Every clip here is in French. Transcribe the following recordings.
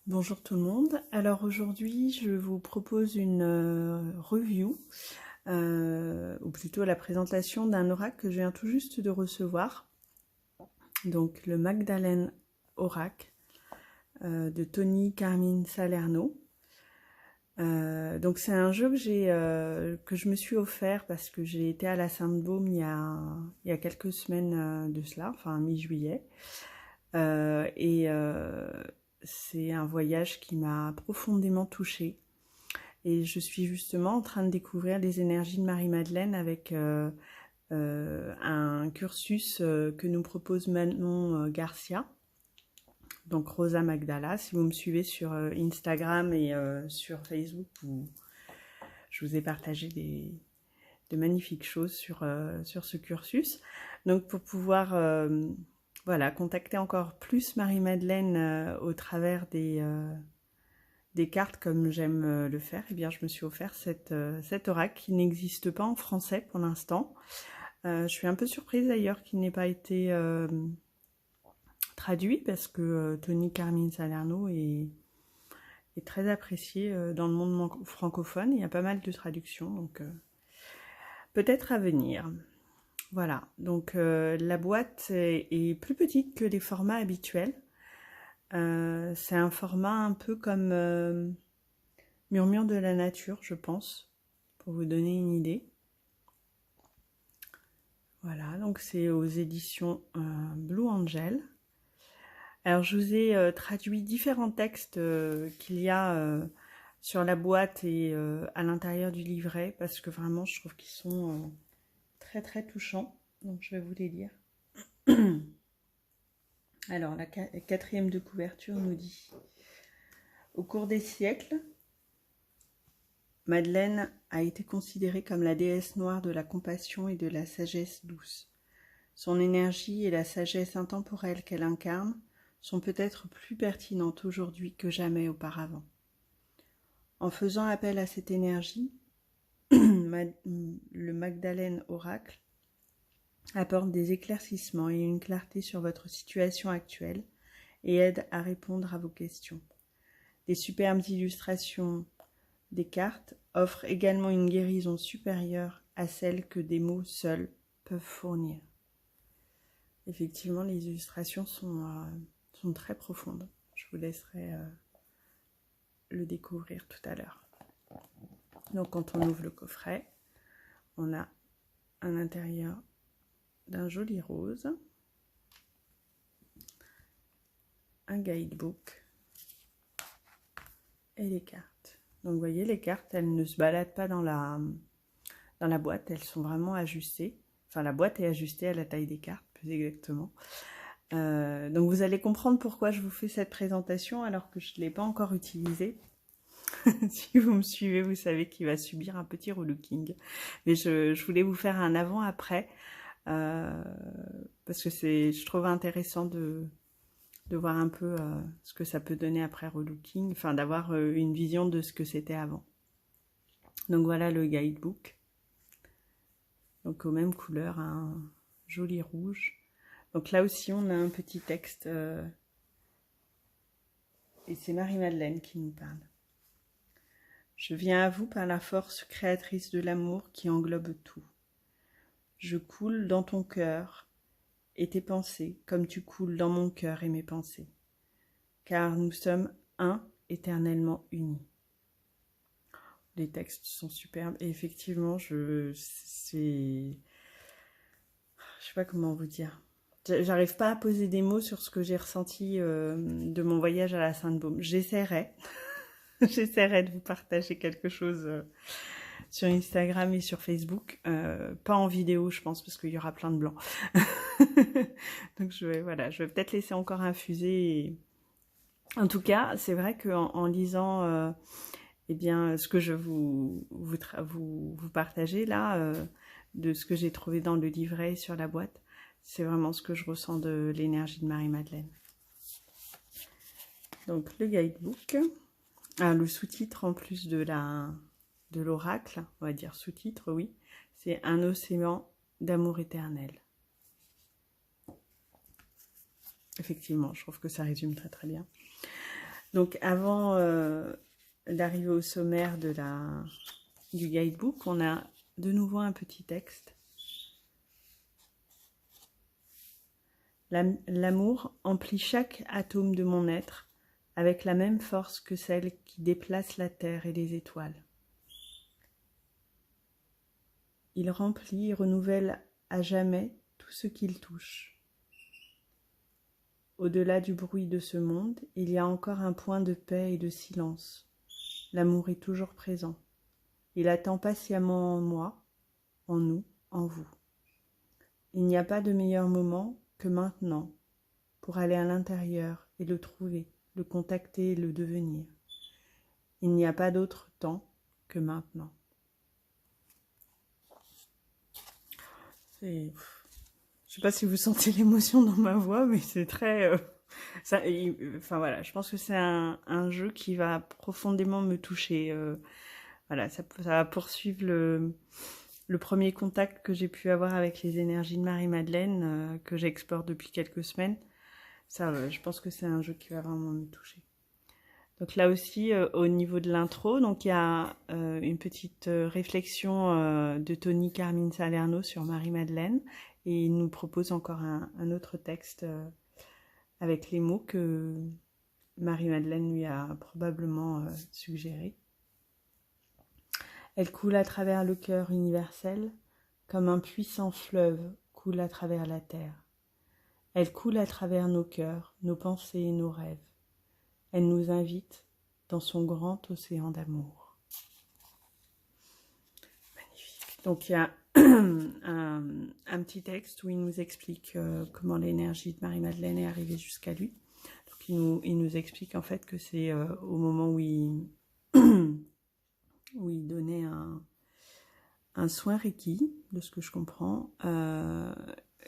Bonjour tout le monde. Alors aujourd'hui, je vous propose une review, ou plutôt la présentation d'un oracle que je viens tout juste de recevoir. Donc le Magdalene Oracle de Tony Carmine Salerno. Donc c'est un jeu que je me suis offert parce que j'ai été à la Sainte-Baume il y a quelques semaines de cela, enfin mi-juillet. C'est un voyage qui m'a profondément touchée. Et je suis justement en train de découvrir les énergies de Marie-Madeleine avec un cursus que nous propose Manon Garcia, donc Rosa Magdala. Si vous me suivez sur Instagram et sur Facebook, je vous ai partagé de magnifiques choses sur ce cursus. Donc pour pouvoir voilà, contacter encore plus Marie-Madeleine au travers des cartes comme j'aime le faire, eh bien je me suis offert cet oracle qui n'existe pas en français pour l'instant. Je suis un peu surprise d'ailleurs qu'il n'ait pas été traduit parce que Tony Carmine Salerno est très apprécié dans le monde francophone. Il y a pas mal de traductions, donc peut-être à venir. Voilà, donc la boîte est plus petite que les formats habituels. C'est un format un peu comme Murmure de la nature, je pense, pour vous donner une idée. Voilà, donc c'est aux éditions Blue Angel. Alors je vous ai traduit différents textes qu'il y a sur la boîte et à l'intérieur du livret, parce que vraiment je trouve qu'ils sont très très touchants. Donc je vais vous les lire. Alors la quatrième de couverture nous dit: au cours des siècles, Madeleine a été considérée comme la déesse noire de la compassion et de la sagesse douce. Son énergie et la sagesse intemporelle qu'elle incarne sont peut-être plus pertinentes aujourd'hui que jamais auparavant. En faisant appel à cette énergie, le Magdalene Oracle apporte des éclaircissements et une clarté sur votre situation actuelle et aide à répondre à vos questions. Des superbes illustrations des cartes offrent également une guérison supérieure à celle que des mots seuls peuvent fournir. Effectivement, les illustrations sont très profondes. Je vous laisserai le découvrir tout à l'heure. Donc quand on ouvre le coffret, on a à l'intérieur d'un joli rose, un guidebook et les cartes. Donc vous voyez, les cartes, elles ne se baladent pas dans la boîte, elles sont vraiment ajustées. Enfin, la boîte est ajustée à la taille des cartes, plus exactement. Donc vous allez comprendre pourquoi je vous fais cette présentation alors que je ne l'ai pas encore utilisée. Si vous me suivez, vous savez qu'il va subir un petit relooking. Mais je voulais vous faire un avant-après parce que je trouve intéressant de voir un peu ce que ça peut donner après relooking, enfin d'avoir une vision de ce que c'était avant. Donc voilà le guidebook. Donc aux mêmes couleurs, un joli rouge. Donc là aussi on a un petit texte et c'est Marie-Madeleine qui nous parle. Je viens à vous par la force créatrice de l'amour qui englobe tout. Je coule dans ton cœur et tes pensées comme tu coules dans mon cœur et mes pensées. Car nous sommes un éternellement unis. Les textes sont superbes et effectivement, je sais pas comment vous dire. J'arrive pas à poser des mots sur ce que j'ai ressenti de mon voyage à la Sainte-Baume. J'essaierai de vous partager quelque chose sur Instagram et sur Facebook. Pas en vidéo, je pense, parce qu'il y aura plein de blancs. Donc je vais peut-être laisser encore infuser. En tout cas, c'est vrai qu'en lisant eh bien, ce que je vous partagez là, de ce que j'ai trouvé dans le livret et sur la boîte, c'est vraiment ce que je ressens de l'énergie de Marie-Madeleine. Donc le guidebook, le sous-titre en plus de l'oracle, on va dire sous-titre, oui, c'est un océan d'amour éternel. Effectivement, je trouve que ça résume très très bien. Donc avant d'arriver au sommaire du guidebook, on a de nouveau un petit texte. L'amour emplit chaque atome de mon être avec la même force que celle qui déplace la terre et les étoiles. Il remplit et renouvelle à jamais tout ce qu'il touche. Au-delà du bruit de ce monde, il y a encore un point de paix et de silence. L'amour est toujours présent. Il attend patiemment en moi, en nous, en vous. Il n'y a pas de meilleur moment que maintenant pour aller à l'intérieur et le trouver, le contacter et le devenir. Il n'y a pas d'autre temps que maintenant. Je ne sais pas si vous sentez l'émotion dans ma voix, mais c'est très... enfin voilà, je pense que c'est un jeu qui va profondément me toucher. Voilà, ça va poursuivre le premier contact que j'ai pu avoir avec les énergies de Marie-Madeleine, que j'explore depuis quelques semaines. Ça, je pense que c'est un jeu qui va vraiment me toucher. Donc là aussi, au niveau de l'intro, donc il y a une petite réflexion de Tony Carmine Salerno sur Marie-Madeleine, et il nous propose encore un autre texte avec les mots que Marie-Madeleine lui a probablement suggérés. Elle coule à travers le cœur universel, comme un puissant fleuve coule à travers la terre. Elle coule à travers nos cœurs, nos pensées et nos rêves. Elle nous invite dans son grand océan d'amour. Magnifique. Donc il y a un petit texte où il nous explique comment l'énergie de Marie-Madeleine est arrivée jusqu'à lui. Donc il nous explique en fait que c'est au moment où il donnait un soin Reiki, de ce que je comprends.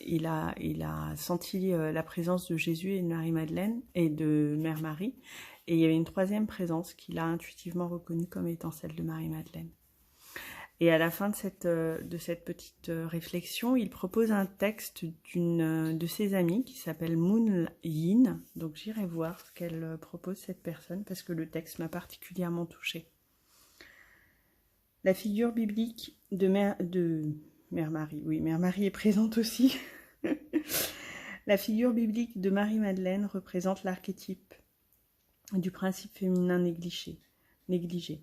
Il a senti la présence de Jésus et de Marie-Madeleine et de Mère Marie. Et il y avait une troisième présence qu'il a intuitivement reconnue comme étant celle de Marie-Madeleine. Et à la fin de cette petite réflexion, il propose un texte d'une de ses amies qui s'appelle Moon Yin. Donc j'irai voir ce qu'elle propose, cette personne, parce que le texte m'a particulièrement touchée. La figure biblique de Mère Marie, oui, Mère Marie est présente aussi. La figure biblique de Marie-Madeleine représente l'archétype du principe féminin négligé,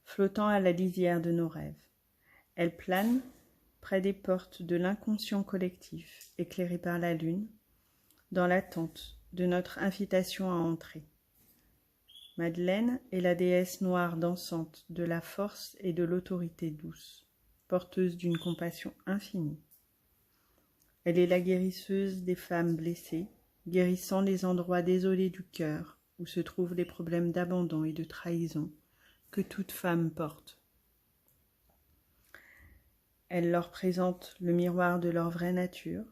flottant à la lisière de nos rêves. Elle plane près des portes de l'inconscient collectif, éclairée par la lune, dans l'attente de notre invitation à entrer. Madeleine est la déesse noire dansante de la force et de l'autorité douce, porteuse d'une compassion infinie. Elle est la guérisseuse des femmes blessées, guérissant les endroits désolés du cœur où se trouvent les problèmes d'abandon et de trahison que toute femme porte. Elle leur présente le miroir de leur vraie nature,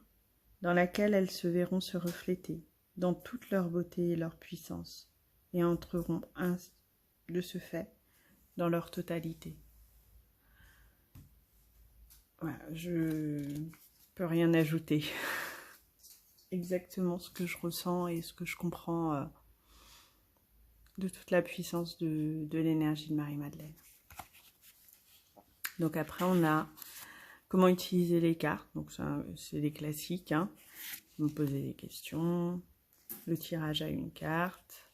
dans laquelle elles se verront se refléter dans toute leur beauté et leur puissance, et entreront de ce fait dans leur totalité. Voilà, je peux rien ajouter. Exactement ce que je ressens et ce que je comprends de toute la puissance de l'énergie de Marie-Madeleine. Donc après, on a comment utiliser les cartes. Donc c'est les classiques. Vous me posez des questions. Le tirage à une carte.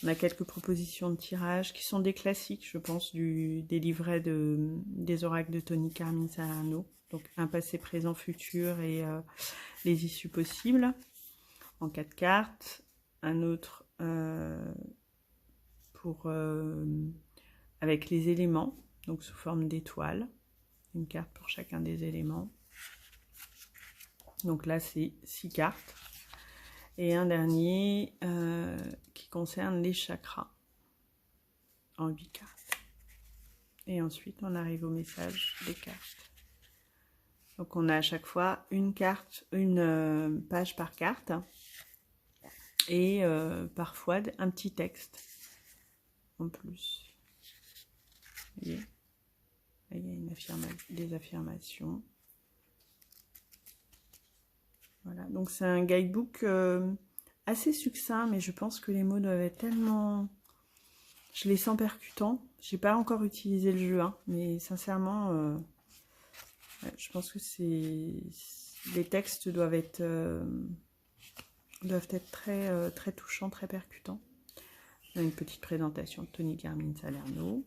On a quelques propositions de tirage qui sont des classiques, je pense, des livrets des oracles de Tony Carmine Salerno. Donc un passé, présent, futur et les issues possibles en 4 cartes. Un autre avec les éléments, donc sous forme d'étoiles. Une carte pour chacun des éléments. Donc là, c'est 6 cartes. Et un dernier qui concerne les chakras en 8 cartes. Et ensuite, on arrive au message des cartes. Donc on a à chaque fois une carte, une page par carte. Et parfois un petit texte en plus. Vous voyez ? Il y a des affirmations. Voilà, donc c'est un guidebook assez succinct, mais je pense que les mots doivent être tellement... Je les sens percutants. J'ai pas encore utilisé le jeu, hein, mais sincèrement, ouais, je pense que les textes doivent être très, très touchants, très percutants. Une petite présentation de Tony Carmine Salerno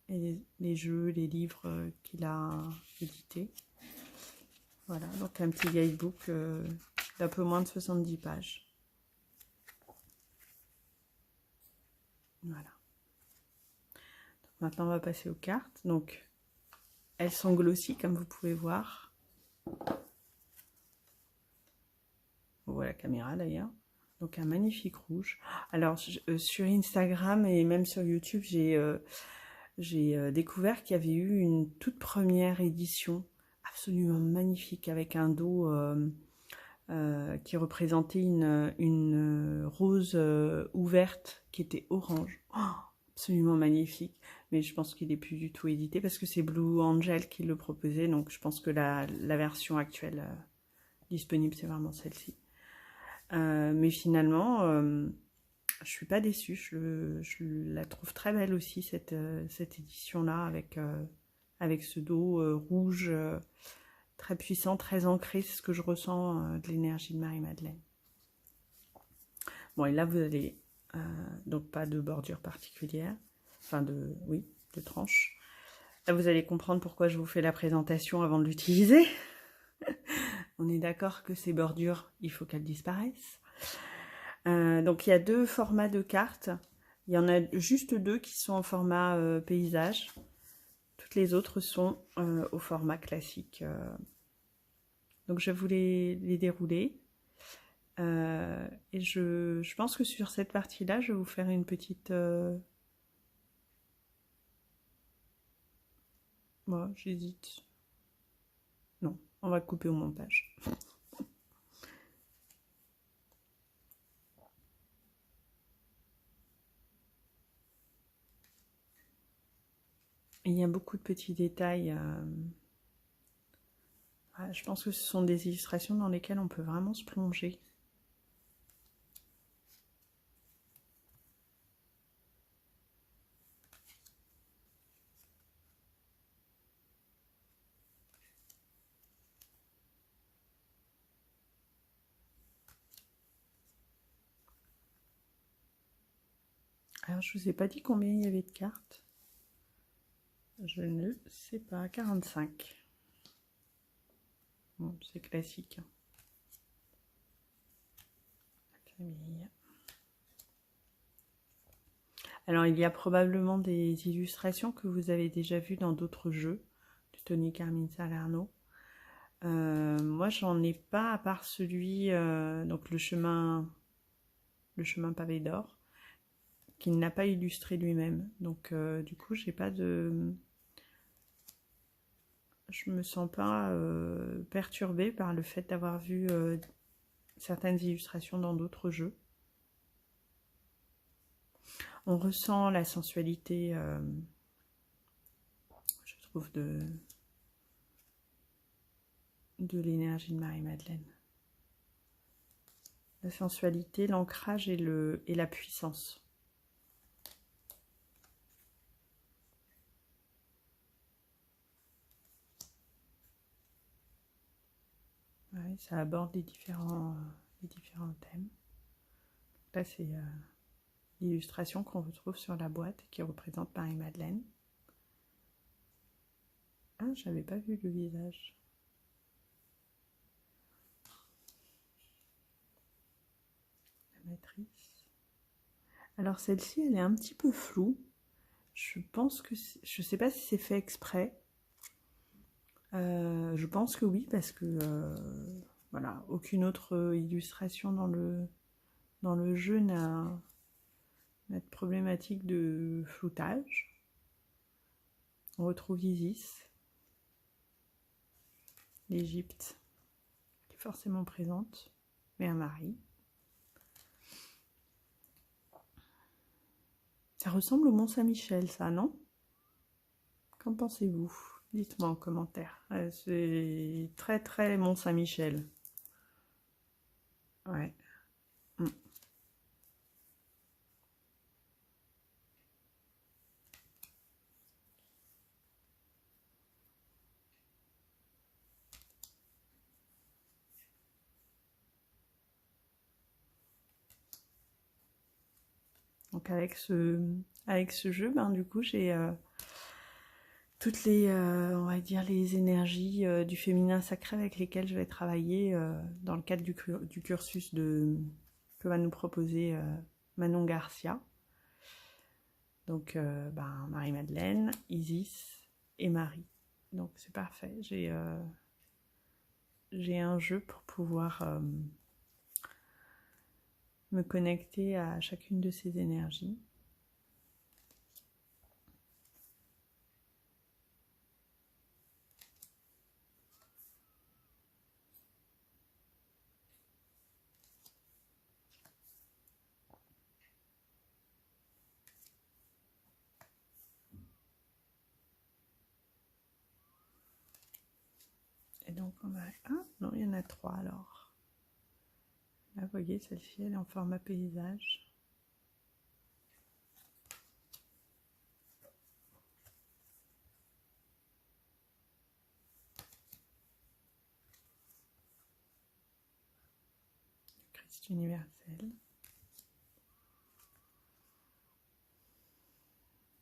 et les jeux, les livres qu'il a édités. Voilà, donc un petit guidebook d'un peu moins de 70 pages. Voilà. Donc maintenant, on va passer aux cartes. Donc, elles sont glossy, comme vous pouvez voir. On voit la caméra d'ailleurs. Donc, un magnifique rouge. Alors, sur Instagram et même sur YouTube, j'ai découvert qu'il y avait eu une toute première édition absolument magnifique avec un dos qui représentait une rose ouverte qui était orange. Oh, absolument magnifique. Mais je pense qu'il n'est plus du tout édité parce que c'est Blue Angel qui le proposait. Donc je pense que la version actuelle disponible, c'est vraiment celle-ci. Mais finalement, je suis pas déçue. Je la trouve très belle aussi, cette édition-là, avec ce dos rouge très puissant, très ancré. C'est ce que je ressens de l'énergie de Marie-Madeleine. Bon, et là, vous allez... donc pas de bordure particulière. Enfin, de tranche. Là, vous allez comprendre pourquoi je vous fais la présentation avant de l'utiliser. On est d'accord que ces bordures, il faut qu'elles disparaissent. Donc il y a deux formats de cartes. Il y en a juste deux qui sont en format paysage. Toutes les autres sont au format classique. Donc je vais vous les dérouler. Et je pense que sur cette partie-là, je vais vous faire une petite... Moi, j'hésite. Non, on va couper au montage. Il y a beaucoup de petits détails. Je pense que ce sont des illustrations dans lesquelles on peut vraiment se plonger. Alors, je ne vous ai pas dit combien il y avait de cartes. Je ne sais pas. 45. Bon, c'est classique. La famille. Alors, il y a probablement des illustrations que vous avez déjà vues dans d'autres jeux de Tony Carmine Salerno. Moi, j'en ai pas, à part celui, donc le chemin pavé d'or, qu'il n'a pas illustré lui-même. Donc, du coup, j'ai pas de... Je me sens pas perturbée par le fait d'avoir vu certaines illustrations dans d'autres jeux. On ressent la sensualité, je trouve, de l'énergie de Marie-Madeleine. La sensualité, l'ancrage et la puissance. Ouais, ça aborde les différents thèmes. Là, c'est l'illustration qu'on retrouve sur la boîte qui représente Marie-Madeleine. Ah, j'avais pas vu le visage. La matrice. Alors celle-ci, elle est un petit peu floue. Je pense que... Je sais pas si c'est fait exprès. Je pense que oui, parce que... voilà, aucune autre illustration dans le jeu n'a de problématique de floutage. On retrouve Isis, l'Égypte, qui est forcément présente, Mère Marie. Ça ressemble au Mont Saint-Michel, ça, non? Qu'en pensez-vous? Dites-moi en commentaire. C'est très très Mont Saint-Michel. Ouais. Donc avec ce jeu, ben, du coup, j'ai toutes les, on va dire, les énergies du féminin sacré avec lesquelles je vais travailler dans le cadre du cursus que va nous proposer Manon Garcia. Donc, ben, Marie-Madeleine, Isis et Marie. Donc, c'est parfait. J'ai un jeu pour pouvoir me connecter à chacune de ces énergies. Et donc, on va... Ah, non, il y en a 3 alors. Là, vous voyez, celle-ci, elle est en format paysage. Christ universel.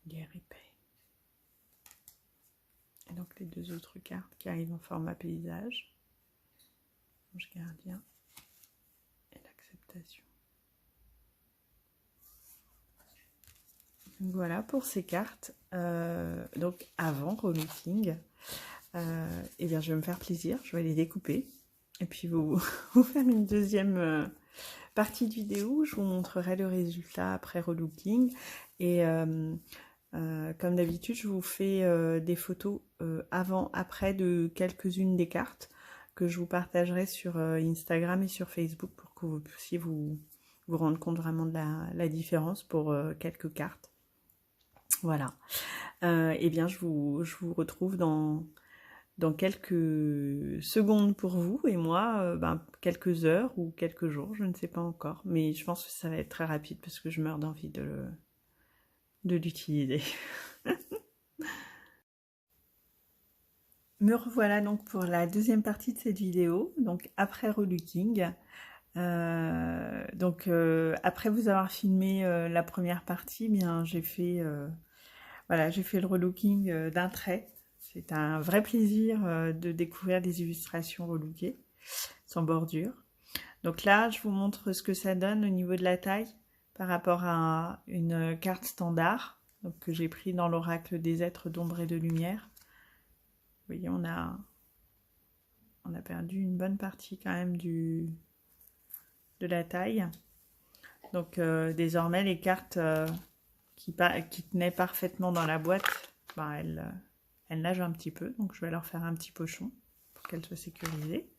Guerre et paix. Et donc, les 2 autres cartes qui arrivent en format paysage. Ange gardien et l'acceptation. Voilà pour ces cartes. Donc avant relooking, eh bien je vais me faire plaisir, je vais les découper et puis vous faire une deuxième partie de vidéo où je vous montrerai le résultat après relooking. Et comme d'habitude, je vous fais des photos avant-après de quelques-unes des cartes que je vous partagerai sur Instagram et sur Facebook pour que vous puissiez vous rendre compte vraiment de la différence pour quelques cartes. Voilà. Eh bien, je vous retrouve dans quelques secondes pour vous et moi, quelques heures ou quelques jours, je ne sais pas encore. Mais je pense que ça va être très rapide parce que je meurs d'envie de l'utiliser. Me revoilà donc pour la deuxième partie de cette vidéo, donc après relooking. Après vous avoir filmé la première partie, bien j'ai fait voilà, j'ai fait le relooking d'un trait. C'est un vrai plaisir de découvrir des illustrations relookées, sans bordure. Donc là, je vous montre ce que ça donne au niveau de la taille par rapport à une carte standard, donc, que j'ai pris dans l'oracle des êtres d'ombre et de lumière. Vous voyez, on a perdu une bonne partie quand même de la taille. Donc désormais, les cartes qui tenaient parfaitement dans la boîte, elles nagent un petit peu. Donc je vais leur faire un petit pochon pour qu'elles soient sécurisées.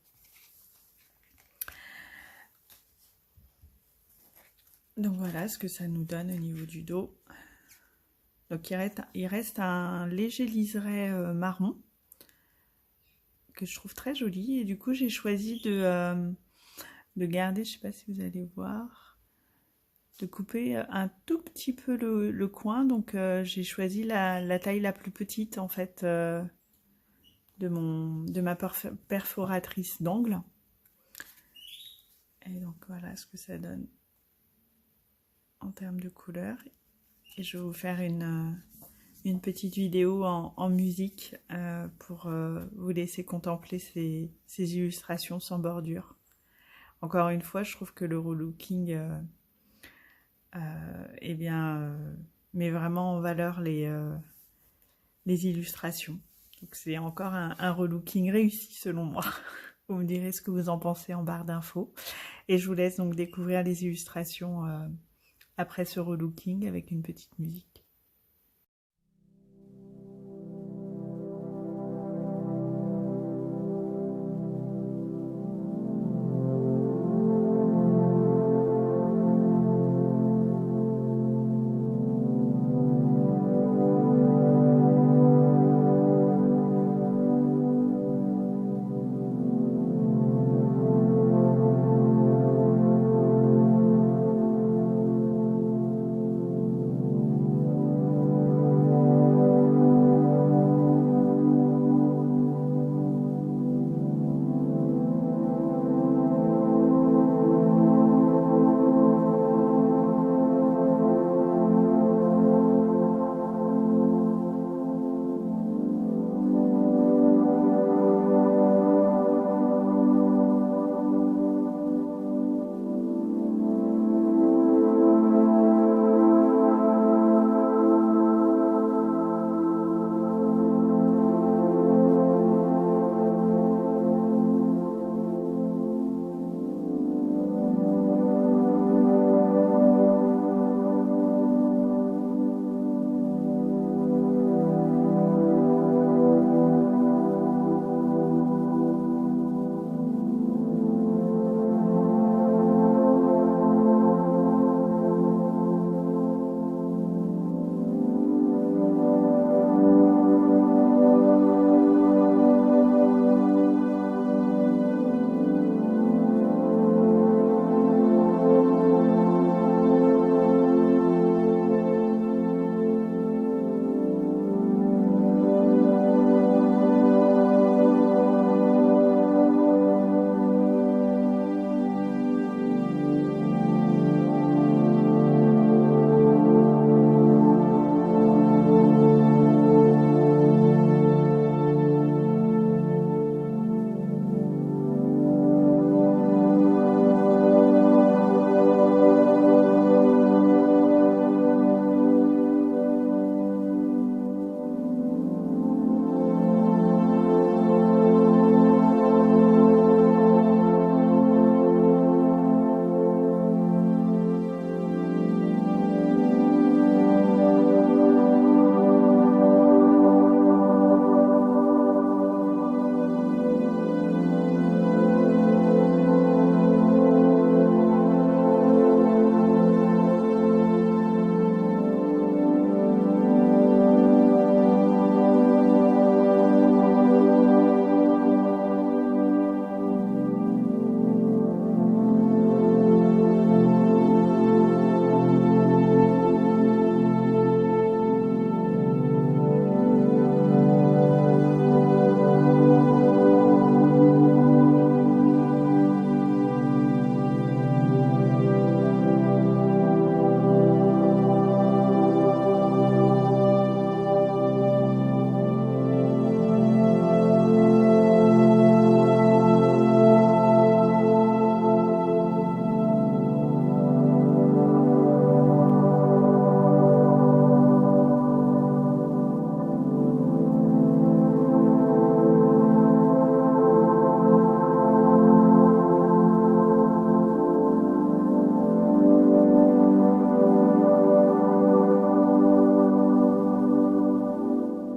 Donc voilà ce que ça nous donne au niveau du dos. Donc il reste un léger liseré marron que je trouve très joli. Et du coup, j'ai choisi de garder, je ne sais pas si vous allez voir, de couper un tout petit peu le coin. Donc j'ai choisi la taille la plus petite en fait de ma perforatrice d'angle. Et donc voilà ce que ça donne en termes de couleur. Et je vais vous faire une petite vidéo en musique pour vous laisser contempler ces illustrations sans bordure. Encore une fois, je trouve que le relooking met vraiment en valeur les illustrations. Donc c'est encore un relooking réussi selon moi. Vous me direz ce que vous en pensez en barre d'infos. Et je vous laisse donc découvrir les illustrations après ce relooking avec une petite musique.